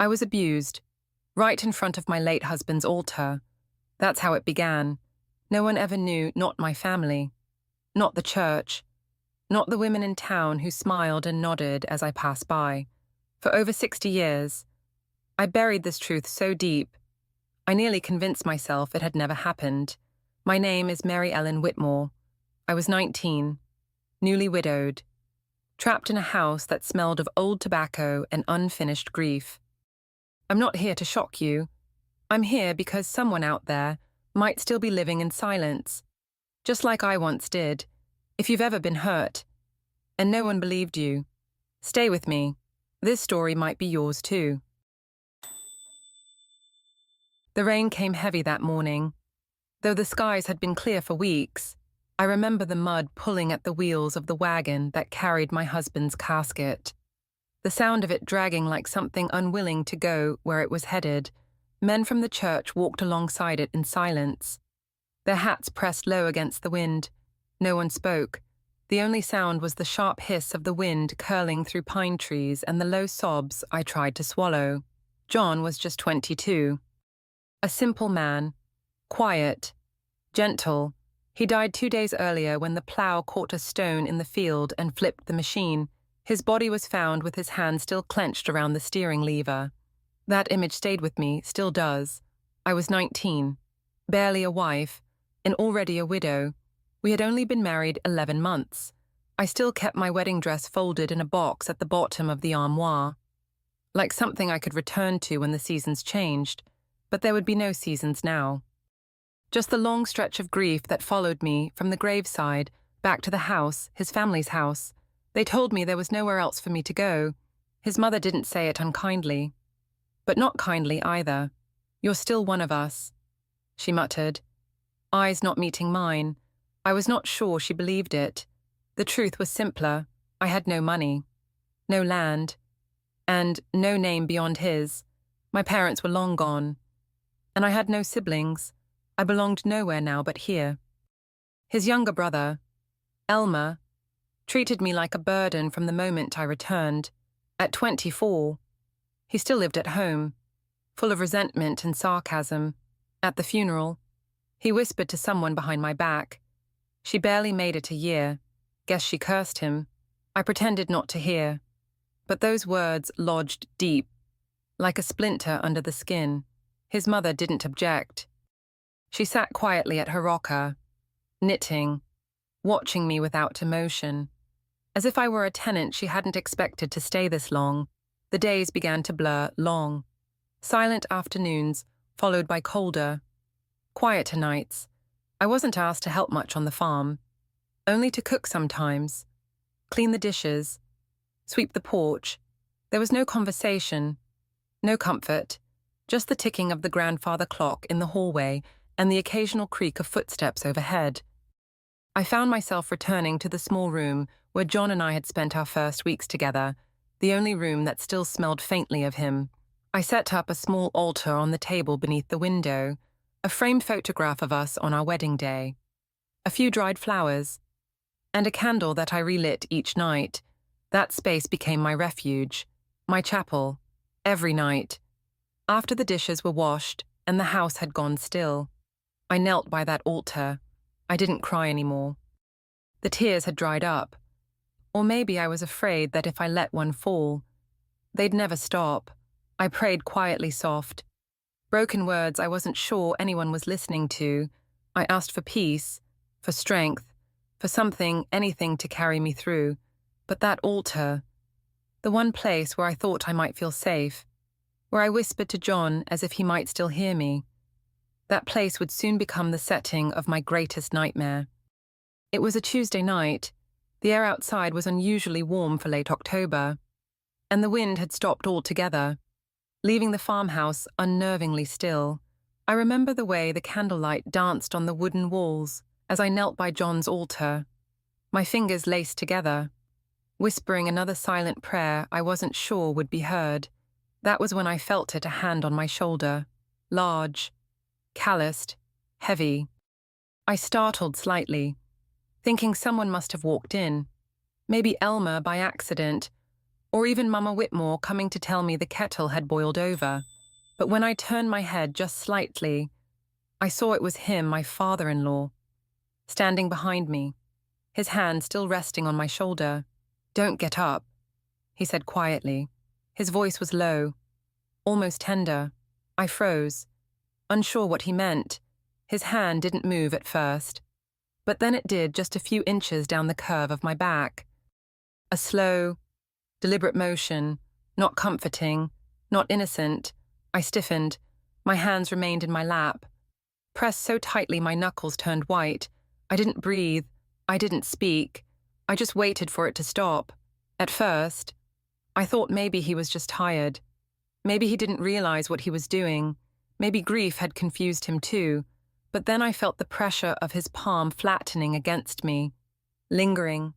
I was abused, right in front of my late husband's altar. That's how it began. No one ever knew, not my family, not the church, not the women in town who smiled and nodded as I passed by. For over 60 years, I buried this truth so deep, I nearly convinced myself it had never happened. My name is Mary Ellen Whitmore. I was 19, newly widowed, trapped in a house that smelled of old tobacco and unfinished grief. I'm not here to shock you. I'm here because someone out there might still be living in silence, just like I once did. If you've ever been hurt, and no one believed you, stay with me. This story might be yours too. The rain came heavy that morning. Though the skies had been clear for weeks, I remember the mud pulling at the wheels of the wagon that carried my husband's casket. The sound of it dragging like something unwilling to go where it was headed. Men from the church walked alongside it in silence. Their hats pressed low against the wind. No one spoke. The only sound was the sharp hiss of the wind curling through pine trees and the low sobs I tried to swallow. John was just 22. A simple man. Quiet. Gentle. He died 2 days earlier when the plow caught a stone in the field and flipped the machine. His body was found with his hand still clenched around the steering lever. That image stayed with me, still does. I was 19, barely a wife, and already a widow. We had only been married 11 months. I still kept my wedding dress folded in a box at the bottom of the armoire, like something I could return to when the seasons changed, but there would be no seasons now. Just the long stretch of grief that followed me from the graveside back to the house, his family's house. They told me there was nowhere else for me to go. His mother didn't say it unkindly, but not kindly either. "You're still one of us," she muttered, eyes not meeting mine. I was not sure she believed it. The truth was simpler. I had no money, no land, and no name beyond his. My parents were long gone, and I had no siblings. I belonged nowhere now but here. His younger brother, Elmer, treated me like a burden from the moment I returned. At 24, he still lived at home, full of resentment and sarcasm. At the funeral, he whispered to someone behind my back. She barely made it a year. Guess she cursed him. I pretended not to hear. But those words lodged deep, like a splinter under the skin. His mother didn't object. She sat quietly at her rocker, knitting, watching me without emotion. As if I were a tenant she hadn't expected to stay this long. The days began to blur long. Silent afternoons, followed by colder, quieter nights. I wasn't asked to help much on the farm, only to cook sometimes, clean the dishes, sweep the porch. There was no conversation, no comfort, just the ticking of the grandfather clock in the hallway and the occasional creak of footsteps overhead. I found myself returning to the small room where John and I had spent our first weeks together, the only room that still smelled faintly of him. I set up a small altar on the table beneath the window, a framed photograph of us on our wedding day, a few dried flowers, and a candle that I relit each night. That space became my refuge, my chapel, every night. After the dishes were washed and the house had gone still, I knelt by that altar. I didn't cry anymore. The tears had dried up. Or maybe I was afraid that if I let one fall, they'd never stop. I prayed quietly soft. Broken words I wasn't sure anyone was listening to. I asked for peace, for strength, for something, anything to carry me through. But that altar, the one place where I thought I might feel safe, where I whispered to John as if he might still hear me, that place would soon become the setting of my greatest nightmare. It was a Tuesday night. The air outside was unusually warm for late October, and the wind had stopped altogether, leaving the farmhouse unnervingly still. I remember the way the candlelight danced on the wooden walls as I knelt by John's altar, my fingers laced together, whispering another silent prayer I wasn't sure would be heard. That was when I felt it, a hand on my shoulder, large, calloused, heavy. I startled slightly, thinking someone must have walked in, maybe Elmer by accident, or even Mama Whitmore coming to tell me the kettle had boiled over. But when I turned my head just slightly, I saw it was him, my father-in-law, standing behind me, his hand still resting on my shoulder. "Don't get up," he said quietly. His voice was low, almost tender. I froze, unsure what he meant. His hand didn't move at first, but then it did just a few inches down the curve of my back. A slow, deliberate motion, not comforting, not innocent. I stiffened. My hands remained in my lap, pressed so tightly my knuckles turned white. I didn't breathe. I didn't speak. I just waited for it to stop. At first, I thought maybe he was just tired. Maybe he didn't realize what he was doing. Maybe grief had confused him too. But then I felt the pressure of his palm flattening against me, lingering.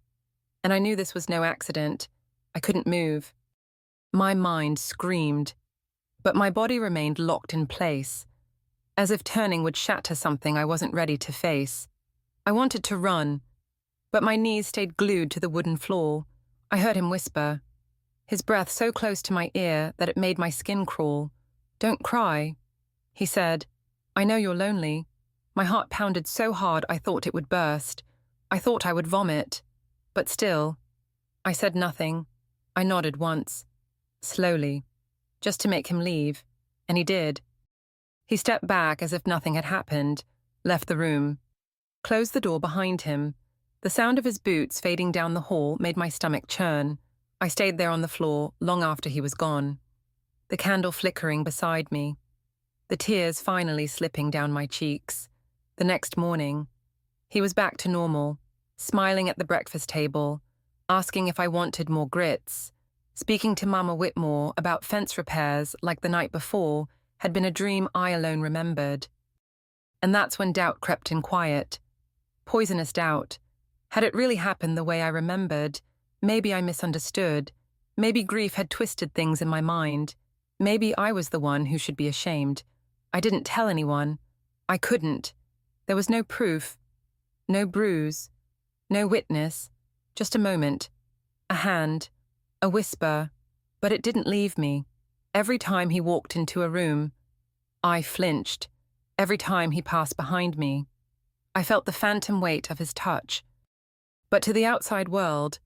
And I knew this was no accident. I couldn't move. My mind screamed, but my body remained locked in place, as if turning would shatter something I wasn't ready to face. I wanted to run, but my knees stayed glued to the wooden floor. I heard him whisper, his breath so close to my ear that it made my skin crawl. "Don't cry," he said. "I know you're lonely." My heart pounded so hard I thought it would burst. I thought I would vomit. But still, I said nothing. I nodded once, slowly, just to make him leave, and he did. He stepped back as if nothing had happened, left the room, closed the door behind him. The sound of his boots fading down the hall made my stomach churn. I stayed there on the floor long after he was gone, the candle flickering beside me, the tears finally slipping down my cheeks. The next morning, he was back to normal, smiling at the breakfast table, asking if I wanted more grits. Speaking to Mama Whitmore about fence repairs like the night before had been a dream I alone remembered. And that's when doubt crept in quiet. Poisonous doubt. Had it really happened the way I remembered? Maybe I misunderstood. Maybe grief had twisted things in my mind. Maybe I was the one who should be ashamed. I didn't tell anyone. I couldn't. There was no proof, no bruise, no witness, just a moment, a hand, a whisper, but it didn't leave me. Every time he walked into a room, I flinched. Every time he passed behind me, I felt the phantom weight of his touch. But to the outside world,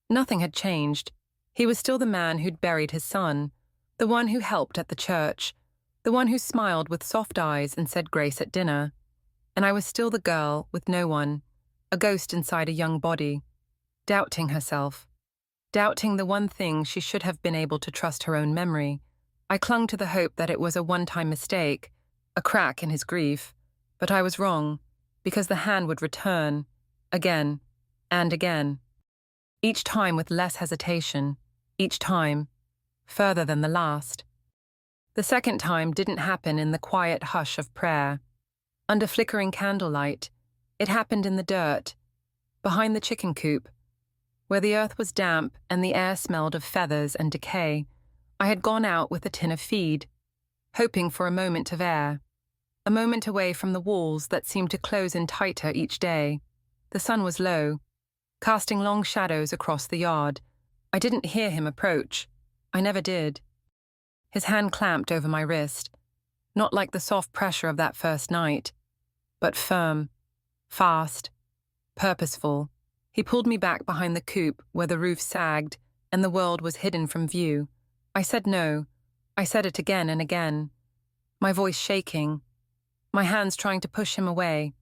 nothing had changed. He was still the man who'd buried his son, the one who helped at the church, the one who smiled with soft eyes and said grace at dinner. And I was still the girl with no one, a ghost inside a young body, doubting herself, doubting the one thing she should have been able to trust her own memory. I clung to the hope that it was a one-time mistake, a crack in his grief, but I was wrong, because the hand would return, again and again, each time with less hesitation, each time further than the last. The second time didn't happen in the quiet hush of prayer. Under flickering candlelight, it happened in the dirt, behind the chicken coop, where the earth was damp and the air smelled of feathers and decay. I had gone out with a tin of feed, hoping for a moment of air, a moment away from the walls that seemed to close in tighter each day. The sun was low, casting long shadows across the yard. I didn't hear him approach. I never did. His hand clamped over my wrist, not like the soft pressure of that first night, but firm, fast, purposeful. He pulled me back behind the coop where the roof sagged and the world was hidden from view. I said no. I said it again and again, my voice shaking, my hands trying to push him away.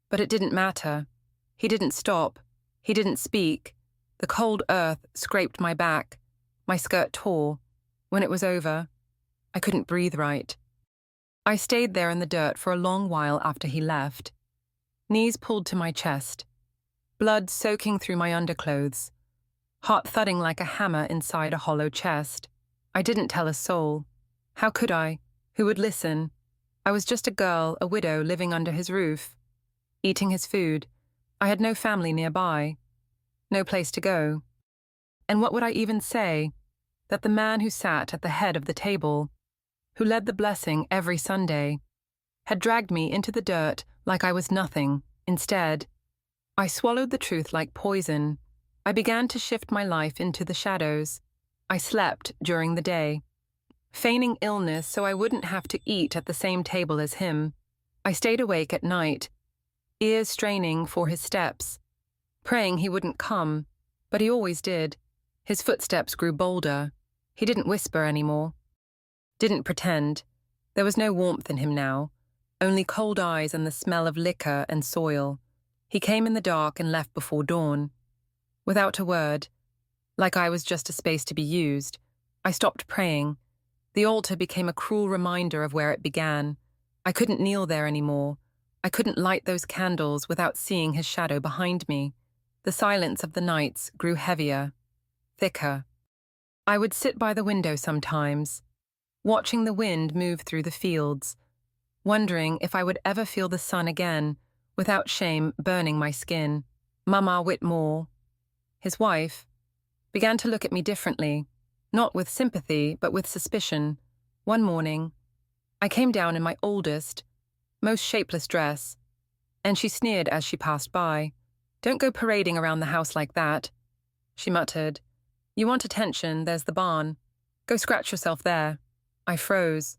But it didn't matter. He didn't stop. He didn't speak. The cold earth scraped my back. My skirt tore. When it was over, I couldn't breathe right. I stayed there in the dirt for a long while after he left, knees pulled to my chest, blood soaking through my underclothes, heart thudding like a hammer inside a hollow chest. I didn't tell a soul. How could I? Who would listen? I was just a girl, a widow living under his roof, eating his food. I had no family nearby, no place to go. And what would I even say? That the man who sat at the head of the table, who led the blessing every Sunday, had dragged me into the dirt like I was nothing. Instead, I swallowed the truth like poison. I began to shift my life into the shadows, I slept during the day, feigning illness so I wouldn't have to eat at the same table as him. I stayed awake at night, ears straining for his steps, praying he wouldn't come, but he always did. His footsteps grew bolder. He didn't whisper anymore. Didn't pretend. There was no warmth in him now, only cold eyes and the smell of liquor and soil. He came in the dark and left before dawn. Without a word, like I was just a space to be used, I stopped praying. The altar became a cruel reminder of where it began. I couldn't kneel there anymore. I couldn't light those candles without seeing his shadow behind me. The silence of the nights grew heavier, thicker. I would sit by the window sometimes, watching the wind move through the fields, wondering if I would ever feel the sun again without shame burning my skin. Mama Whitmore, his wife, began to look at me differently, not with sympathy but with suspicion. One morning, I came down in my oldest, most shapeless dress, and she sneered as she passed by. "Don't go parading around the house like that," she muttered. "You want attention, there's the barn. Go scratch yourself there." I froze.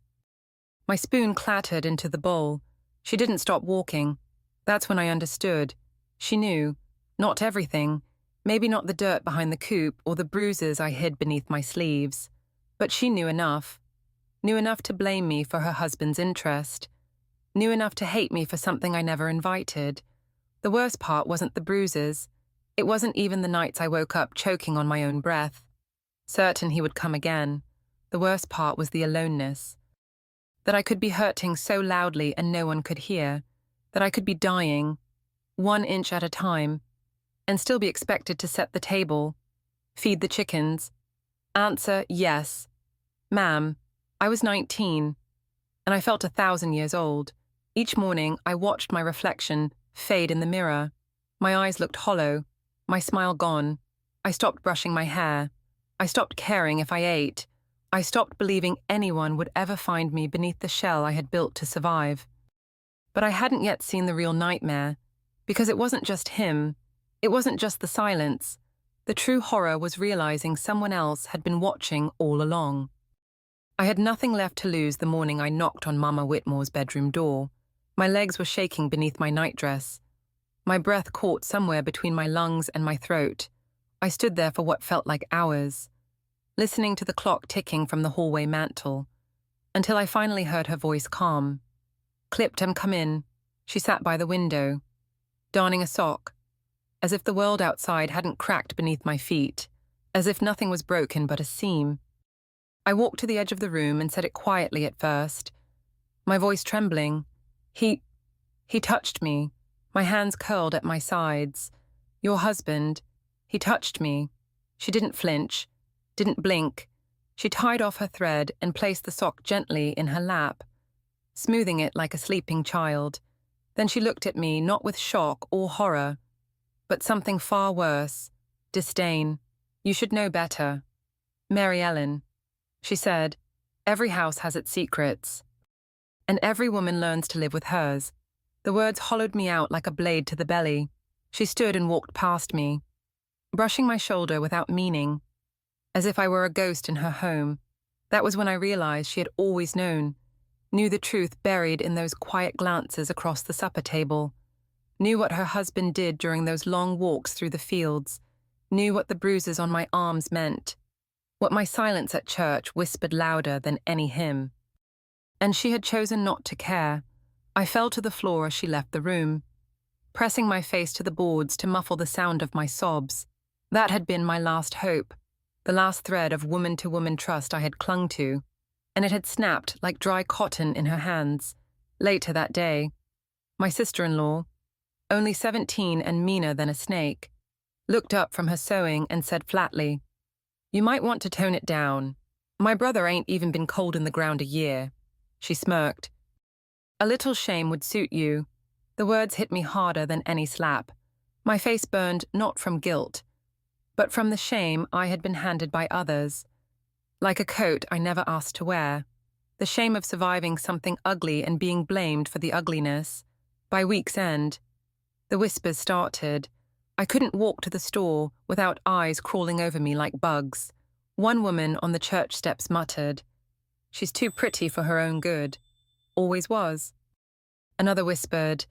My spoon clattered into the bowl. She didn't stop walking. That's when I understood. She knew. Not everything. Maybe not the dirt behind the coop or the bruises I hid beneath my sleeves. But she knew enough. Knew enough to blame me for her husband's interest. Knew enough to hate me for something I never invited. The worst part wasn't the bruises. It wasn't even the nights I woke up choking on my own breath, certain he would come again. The worst part was the aloneness. That I could be hurting so loudly and no one could hear. That I could be dying, 1 inch at a time, and still be expected to set the table, feed the chickens, answer yes, ma'am. I was 19, and I felt 1,000 years old. Each morning I watched my reflection fade in the mirror. My eyes looked hollow, my smile gone. I stopped brushing my hair. I stopped caring if I ate. I stopped believing anyone would ever find me beneath the shell I had built to survive. But I hadn't yet seen the real nightmare, because it wasn't just him. It wasn't just the silence. The true horror was realizing someone else had been watching all along. I had nothing left to lose the morning I knocked on Mama Whitmore's bedroom door. My legs were shaking beneath my nightdress. My breath caught somewhere between my lungs and my throat. I stood there for what felt like hours, listening to the clock ticking from the hallway mantel, until I finally heard her voice calm. "Clipped and come in." She sat by the window, darning a sock, as if the world outside hadn't cracked beneath my feet, as if nothing was broken but a seam. I walked to the edge of the room and said it quietly at first, my voice trembling. He touched me, my hands curled at my sides. "Your husband, he touched me." She didn't flinch, didn't blink. She tied off her thread and placed the sock gently in her lap, smoothing it like a sleeping child. Then she looked at me, not with shock or horror, but something far worse, disdain. "You should know better. Mary Ellen," she said, "every house has its secrets, and every woman learns to live with hers." The words hollowed me out like a blade to the belly. She stood and walked past me, brushing my shoulder without meaning, as if I were a ghost in her home. That was when I realized she had always known, knew the truth buried in those quiet glances across the supper table, knew what her husband did during those long walks through the fields, knew what the bruises on my arms meant, what my silence at church whispered louder than any hymn. And she had chosen not to care. I fell to the floor as she left the room, pressing my face to the boards to muffle the sound of my sobs. That had been my last hope, the last thread of woman-to-woman trust I had clung to, and it had snapped like dry cotton in her hands. Later that day, my sister-in-law, only 17 and meaner than a snake, looked up from her sewing and said flatly, "You might want to tone it down. My brother ain't even been cold in the ground a year." She smirked. "A little shame would suit you." The words hit me harder than any slap. My face burned not from guilt, but from the shame I had been handed by others, like a coat I never asked to wear. The shame of surviving something ugly and being blamed for the ugliness. By week's end, the whispers started. I couldn't walk to the store without eyes crawling over me like bugs. One woman on the church steps muttered, "She's too pretty for her own good. Always was." Another whispered,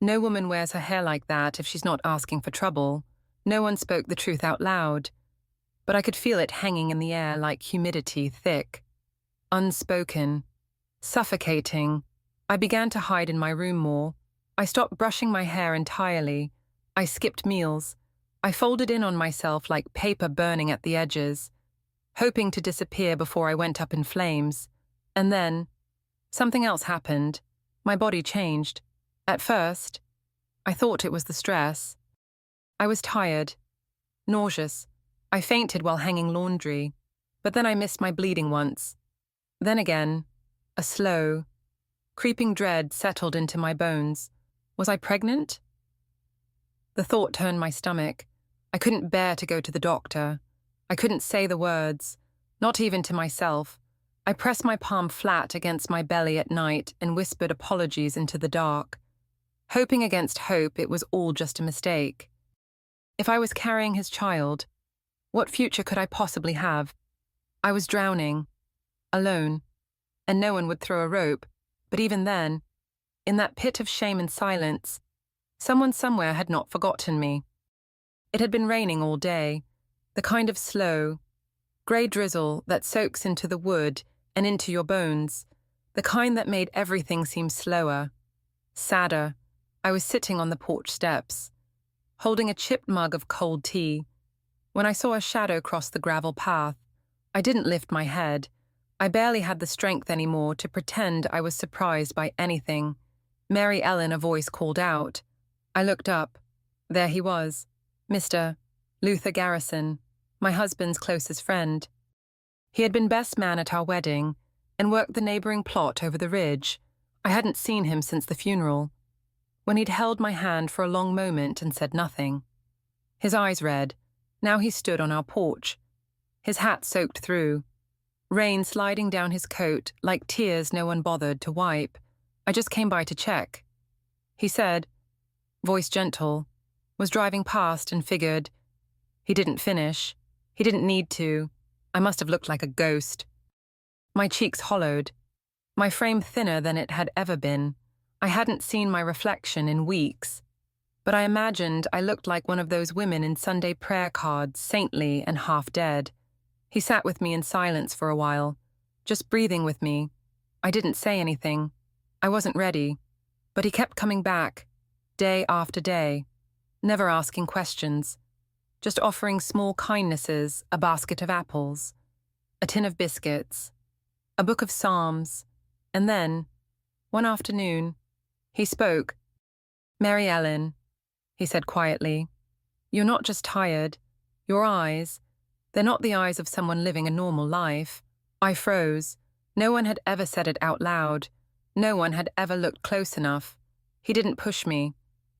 "No woman wears her hair like that if she's not asking for trouble." No one spoke the truth out loud, but I could feel it hanging in the air like humidity, thick, unspoken, suffocating. I began to hide in my room more. I stopped brushing my hair entirely. I skipped meals. I folded in on myself like paper burning at the edges, hoping to disappear before I went up in flames. And then, something else happened. My body changed. At first, I thought it was the stress. I was tired, nauseous. I fainted while hanging laundry, but then I missed my bleeding once. Then again, a slow, creeping dread settled into my bones. Was I pregnant? The thought turned my stomach. I couldn't bear to go to the doctor. I couldn't say the words, not even to myself. I pressed my palm flat against my belly at night and whispered apologies into the dark, hoping against hope it was all just a mistake. If I was carrying his child, what future could I possibly have? I was drowning, alone, and no one would throw a rope. But even then, in that pit of shame and silence, someone somewhere had not forgotten me. It had been raining all day, the kind of slow, grey drizzle that soaks into the wood and into your bones, the kind that made everything seem slower, sadder. I was sitting on the porch steps, holding a chipped mug of cold tea, when I saw a shadow cross the gravel path. I didn't lift my head. I barely had the strength anymore to pretend I was surprised by anything. "Mary Ellen," a voice called out. I looked up. There he was, Mr. Luther Garrison, my husband's closest friend. He had been best man at our wedding and worked the neighbouring plot over the ridge. I hadn't seen him since the funeral, when he'd held my hand for a long moment and said nothing. His eyes red. Now he stood on our porch, his hat soaked through, rain sliding down his coat like tears no one bothered to wipe. "I just came by to check," he said, voice gentle, was driving past and figured. He didn't finish. He didn't need to. I must have looked like a ghost. My cheeks hollowed, my frame thinner than it had ever been. I hadn't seen my reflection in weeks, but I imagined I looked like one of those women in Sunday prayer cards, saintly and half dead. He sat with me in silence for a while, just breathing with me. I didn't say anything. I wasn't ready, but he kept coming back, day after day, never asking questions, just offering small kindnesses, a basket of apples, a tin of biscuits, a book of psalms, and then, one afternoon, he spoke. "Mary Ellen," he said quietly, "you're not just tired. Your eyes, they're not the eyes of someone living a normal life." I froze. No one had ever said it out loud. No one had ever looked close enough. He didn't push me,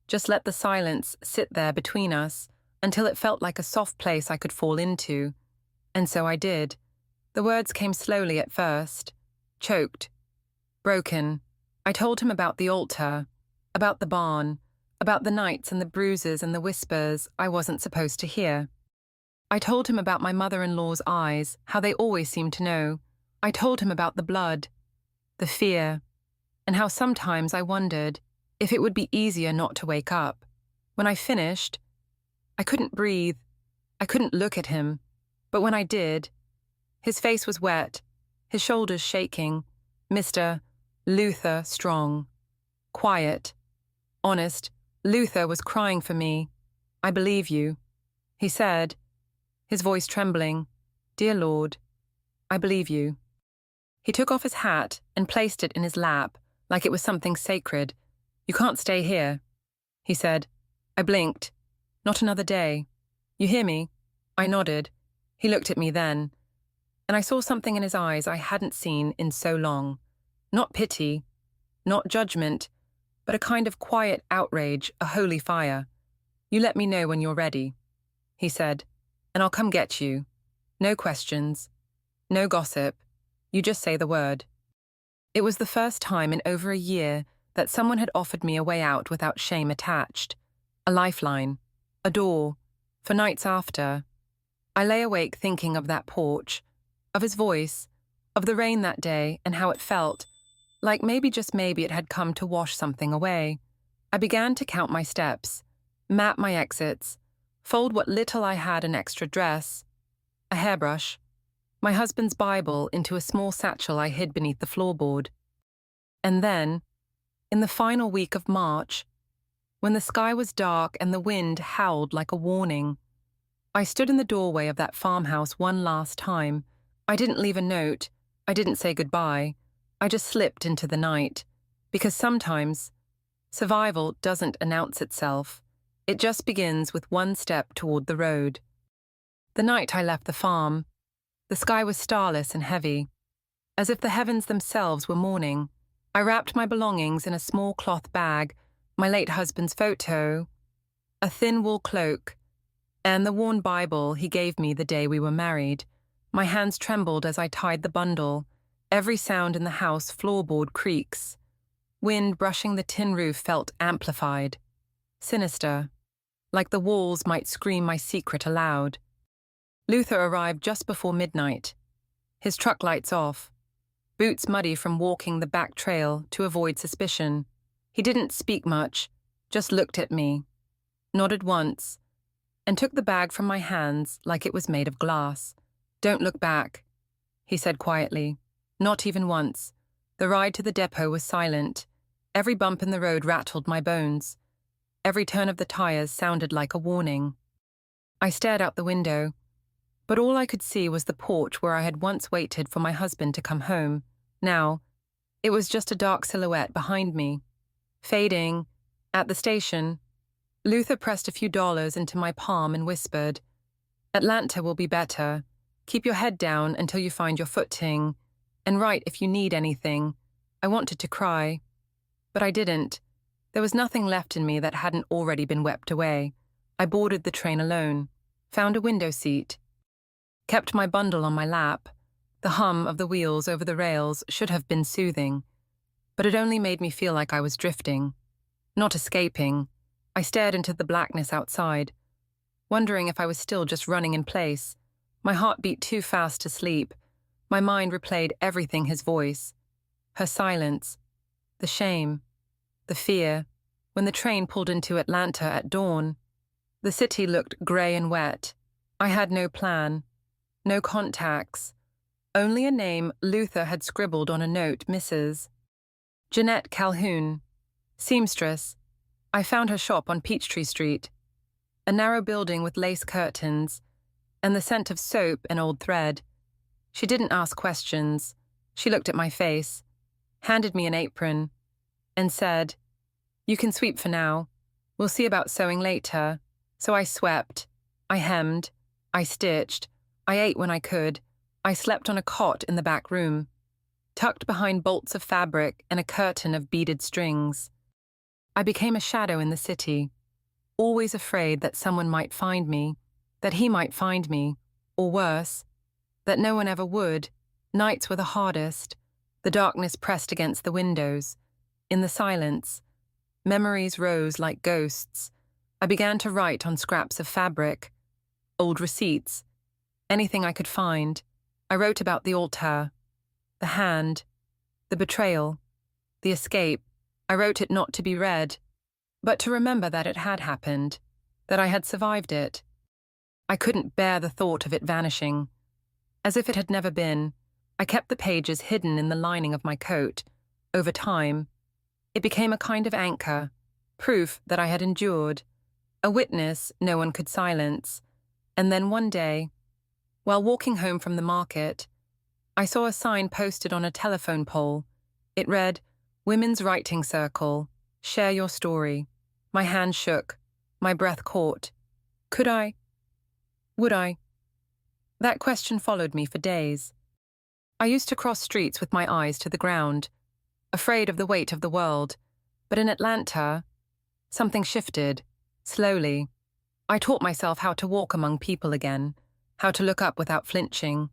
just let the silence sit there between us until it felt like a soft place I could fall into. And so I did. The words came slowly at first, choked, broken. I told him about the altar, about the barn, about the nights and the bruises and the whispers I wasn't supposed to hear. I told him about my mother-in-law's eyes, how they always seemed to know. I told him about the blood, the fear, and how sometimes I wondered if it would be easier not to wake up. When I finished, I couldn't breathe. I couldn't look at him. But when I did, his face was wet, his shoulders shaking. Mr. Luther strong, quiet, honest. Luther was crying for me. "I believe you," he said, his voice trembling. "Dear Lord, I believe you." He took off his hat and placed it in his lap like it was something sacred. "You can't stay here," he said. I blinked. "Not another day. You hear me?" I nodded. He looked at me then, and I saw something in his eyes I hadn't seen in so long. Not pity, not judgment, but a kind of quiet outrage, a holy fire. "You let me know when you're ready," he said, "and I'll come get you. No questions, no gossip. You just say the word." It was the first time in over a year that someone had offered me a way out without shame attached, a lifeline, a door, for nights after. I lay awake thinking of that porch, of his voice, of the rain that day and how it felt, like maybe just maybe it had come to wash something away. I began to count my steps, map my exits, fold what little I had an extra dress, a hairbrush, my husband's Bible into a small satchel I hid beneath the floorboard. And then, in the final week of March, when the sky was dark and the wind howled like a warning, I stood in the doorway of that farmhouse one last time. I didn't leave a note. I didn't say goodbye. I just slipped into the night. Because sometimes, survival doesn't announce itself. It just begins with one step toward the road. The night I left the farm, the sky was starless and heavy, as if the heavens themselves were mourning. I wrapped my belongings in a small cloth bag, my late husband's photo, a thin wool cloak, and the worn Bible he gave me the day we were married. My hands trembled as I tied the bundle. Every sound in the house floorboard creaks. Wind brushing the tin roof felt amplified, sinister, like the walls might scream my secret aloud. Luther arrived just before midnight, his truck lights off, boots muddy from walking the back trail to avoid suspicion. He didn't speak much, just looked at me, nodded once, and took the bag from my hands like it was made of glass. "Don't look back," he said quietly. Not even once. The ride to the depot was silent. Every bump in the road rattled my bones. Every turn of the tires sounded like a warning. I stared out the window, but all I could see was the porch where I had once waited for my husband to come home. Now, it was just a dark silhouette behind me. Fading, at the station, Luther pressed a few dollars into my palm and whispered, "Atlanta will be better. Keep your head down until you find your footing, and write if you need anything." I wanted to cry, but I didn't. There was nothing left in me that hadn't already been wept away. I boarded the train alone, found a window seat, kept my bundle on my lap. The hum of the wheels over the rails should have been soothing, but it only made me feel like I was drifting, not escaping. I stared into the blackness outside, wondering if I was still just running in place. My heart beat too fast to sleep. My mind replayed everything: his voice, her silence, the shame, the fear. When the train pulled into Atlanta at dawn, the city looked grey and wet. I had no plan, no contacts, only a name Luther had scribbled on a note: Mrs. Jeanette Calhoun, seamstress. I found her shop on Peachtree Street, a narrow building with lace curtains and the scent of soap and old thread. She didn't ask questions. She looked at my face, handed me an apron, and said, "You can sweep for now. We'll see about sewing later." So I swept, I hemmed, I stitched, I ate when I could. I slept on a cot in the back room, tucked behind bolts of fabric and a curtain of beaded strings. I became a shadow in the city, always afraid that someone might find me, that he might find me, or worse, that no one ever would. Nights were the hardest. The darkness pressed against the windows. In the silence, memories rose like ghosts. I began to write on scraps of fabric, old receipts, anything I could find. I wrote about the altar, the hand, the betrayal, the escape. I wrote it not to be read, but to remember that it had happened, that I had survived it. I couldn't bear the thought of it vanishing. As if it had never been, I kept the pages hidden in the lining of my coat. Over time, it became a kind of anchor, proof that I had endured, a witness no one could silence. And then one day, while walking home from the market, I saw a sign posted on a telephone pole. It read, "Women's Writing Circle, share your story." My hand shook, my breath caught. Could I? Would I? That question followed me for days. I used to cross streets with my eyes to the ground, afraid of the weight of the world. But in Atlanta, something shifted, slowly. I taught myself how to walk among people again, how to look up without flinching,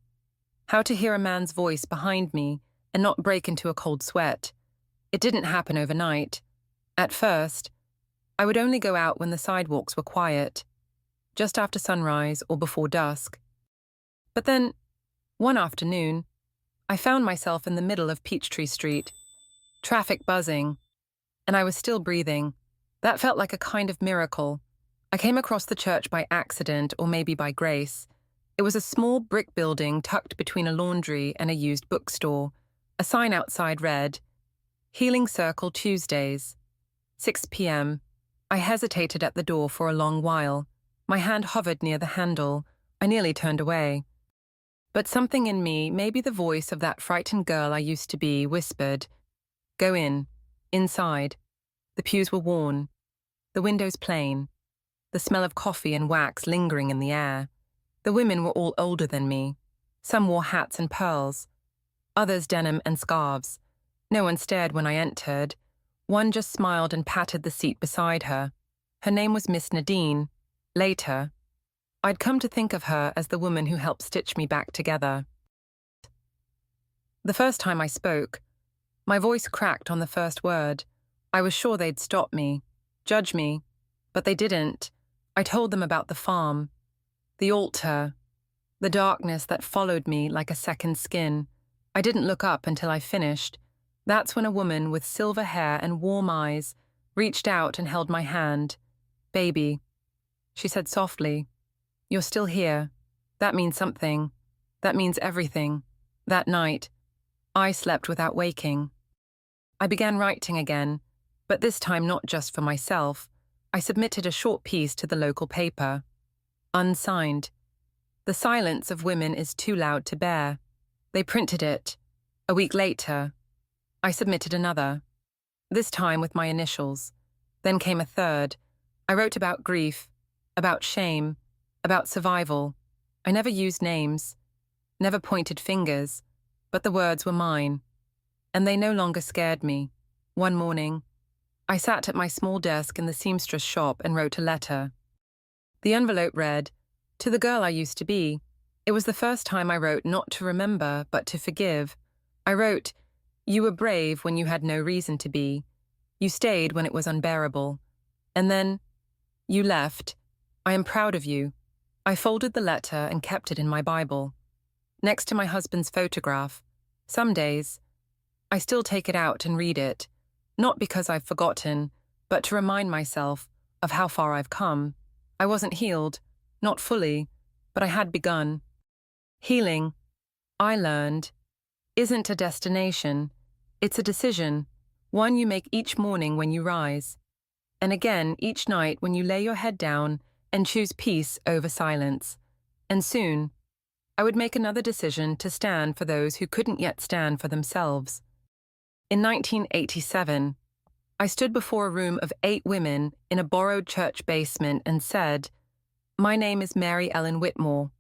how to hear a man's voice behind me and not break into a cold sweat. It didn't happen overnight. At first, I would only go out when the sidewalks were quiet, just after sunrise or before dusk. But then, one afternoon, I found myself in the middle of Peachtree Street, traffic buzzing, and I was still breathing. That felt like a kind of miracle. I came across the church by accident, or maybe by grace. It was a small brick building tucked between a laundry and a used bookstore. A sign outside read, Healing Circle Tuesdays, 6 p.m. I hesitated at the door for a long while. My hand hovered near the handle. I nearly turned away. But something in me, maybe the voice of that frightened girl I used to be, whispered, Go in, inside. The pews were worn, the windows plain, the smell of coffee and wax lingering in the air. The women were all older than me. Some wore hats and pearls, others denim and scarves. No one stared when I entered. One just smiled and patted the seat beside her. Her name was Miss Nadine. Later, I'd come to think of her as the woman who helped stitch me back together. The first time I spoke, my voice cracked on the first word. I was sure they'd stop me, judge me, but they didn't. I told them about the farm, the altar, the darkness that followed me like a second skin. I didn't look up until I finished. That's when a woman with silver hair and warm eyes reached out and held my hand. Baby, she said softly, you're still here. That means something. That means everything. That night, I slept without waking. I began writing again, but this time not just for myself. I submitted a short piece to the local paper. Unsigned. The silence of women is too loud to bear. They printed it. A week later, I submitted another, this time with my initials. Then came a third. I wrote about grief, about shame, about survival. I never used names, never pointed fingers, but the words were mine, and they no longer scared me. One morning, I sat at my small desk in the seamstress shop and wrote a letter. The envelope read, To the girl I used to be. It was the first time I wrote not to remember, but to forgive. I wrote, You were brave when you had no reason to be. You stayed when it was unbearable. And then, you left. I am proud of you. I folded the letter and kept it in my Bible, next to my husband's photograph. Some days, I still take it out and read it, not because I've forgotten, but to remind myself of how far I've come. I wasn't healed, not fully, but I had begun. Healing, I learned, isn't a destination. It's a decision, one you make each morning when you rise, and again each night when you lay your head down and choose peace over silence. And soon, I would make another decision to stand for those who couldn't yet stand for themselves. In 1987, I stood before a room of 8 women in a borrowed church basement and said, My name is Mary Ellen Whitmore.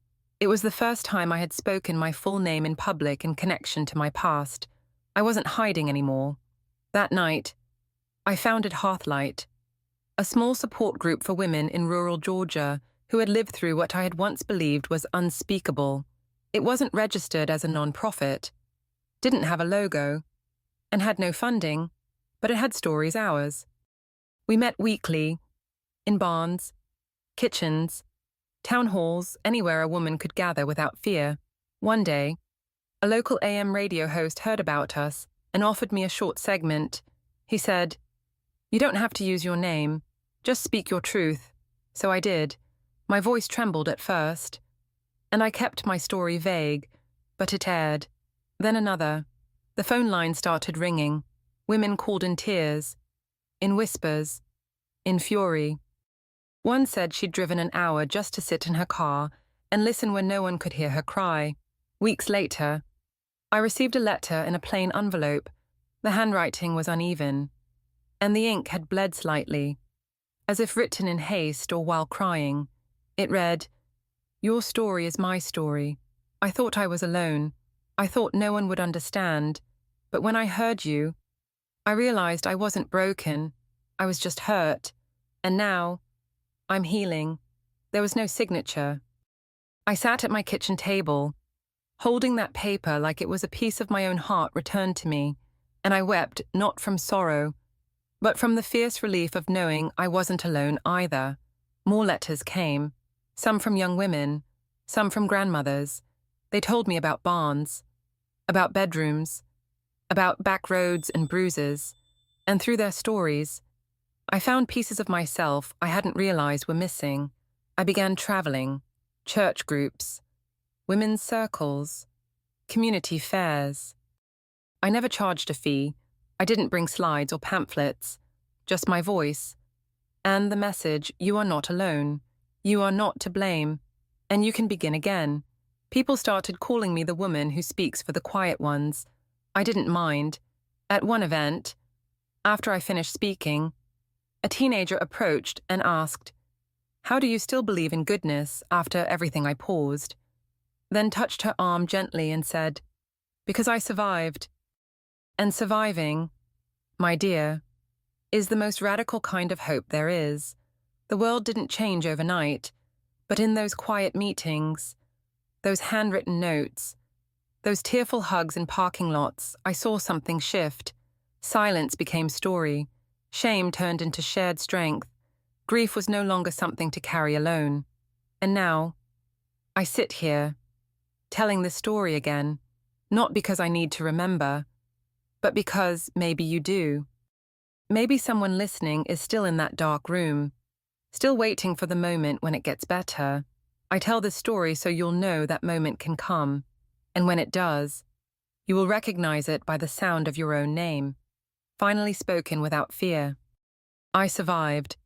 It was the first time I had spoken my full name in public in connection to my past. I wasn't hiding anymore. That night, I founded Hearthlight, a small support group for women in rural Georgia who had lived through what I had once believed was unspeakable. It wasn't registered as a non-profit, didn't have a logo, and had no funding, but it had stories ours. We met weekly, in barns, kitchens, town halls, anywhere a woman could gather without fear. One day, a local AM radio host heard about us and offered me a short segment. He said, You don't have to use your name, just speak your truth. So I did. My voice trembled at first, and I kept my story vague, but it aired. Then another. The phone line started ringing. Women called in tears, in whispers, in fury. One said she'd driven an hour just to sit in her car and listen when no one could hear her cry. Weeks later, I received a letter in a plain envelope. The handwriting was uneven, and the ink had bled slightly, as if written in haste or while crying. It read, Your story is my story. I thought I was alone. I thought no one would understand. But when I heard you, I realized I wasn't broken. I was just hurt. And now, I'm healing. There was no signature. I sat at my kitchen table, holding that paper like it was a piece of my own heart returned to me, and I wept not from sorrow, but from the fierce relief of knowing I wasn't alone either. More letters came, some from young women, some from grandmothers, They told me about barns, about bedrooms, about back roads and bruises, and through their stories, I found pieces of myself I hadn't realized were missing. I began traveling, church groups, women's circles, community fairs. I never charged a fee. I didn't bring slides or pamphlets, just my voice. And the message, you are not alone. You are not to blame. And you can begin again. People started calling me the woman who speaks for the quiet ones. I didn't mind. At one event, after I finished speaking, a teenager approached and asked, "How do you still believe in goodness after everything?" I paused, then touched her arm gently and said, "Because I survived. And surviving, my dear, is the most radical kind of hope there is. The world didn't change overnight, but in those quiet meetings, those handwritten notes, those tearful hugs in parking lots, I saw something shift. Silence became story. Shame turned into shared strength. Grief was no longer something to carry alone. And now, I sit here, telling this story again, not because I need to remember, but because maybe you do. Maybe someone listening is still in that dark room, still waiting for the moment when it gets better. I tell this story so you'll know that moment can come, and when it does, you will recognize it by the sound of your own name, finally spoken without fear. I survived.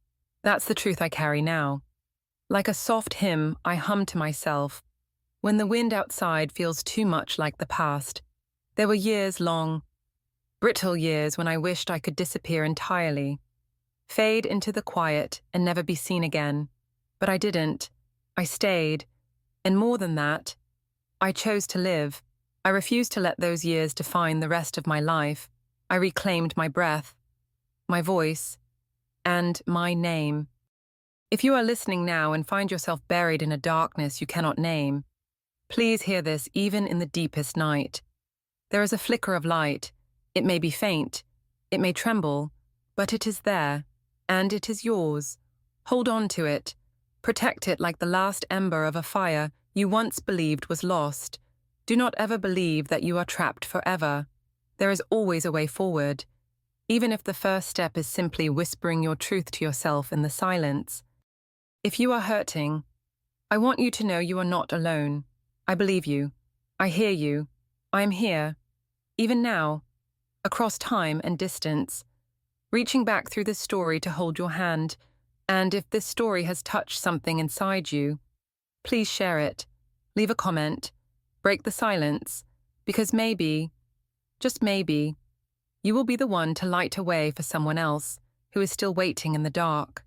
That's the truth I carry now. Like a soft hymn, I hum to myself. When the wind outside feels too much like the past. There were years long, brittle years when I wished I could disappear entirely, fade into the quiet and never be seen again. But I didn't. I stayed. And more than that, I chose to live. I refused to let those years define the rest of my life. I reclaimed my breath, my voice, and my name. If you are listening now and find yourself buried in a darkness you cannot name, please hear this even in the deepest night. There is a flicker of light. It may be faint, it may tremble, but it is there, and it is yours. Hold on to it. Protect it like the last ember of a fire you once believed was lost. Do not ever believe that you are trapped forever. There is always a way forward, even if the first step is simply whispering your truth to yourself in the silence. If you are hurting, I want you to know you are not alone. I believe you. I hear you. I am here, even now, across time and distance, reaching back through this story to hold your hand. And if this story has touched something inside you, please share it. Leave a comment. Break the silence, because maybe, just maybe, you will be the one to light a way for someone else who is still waiting in the dark.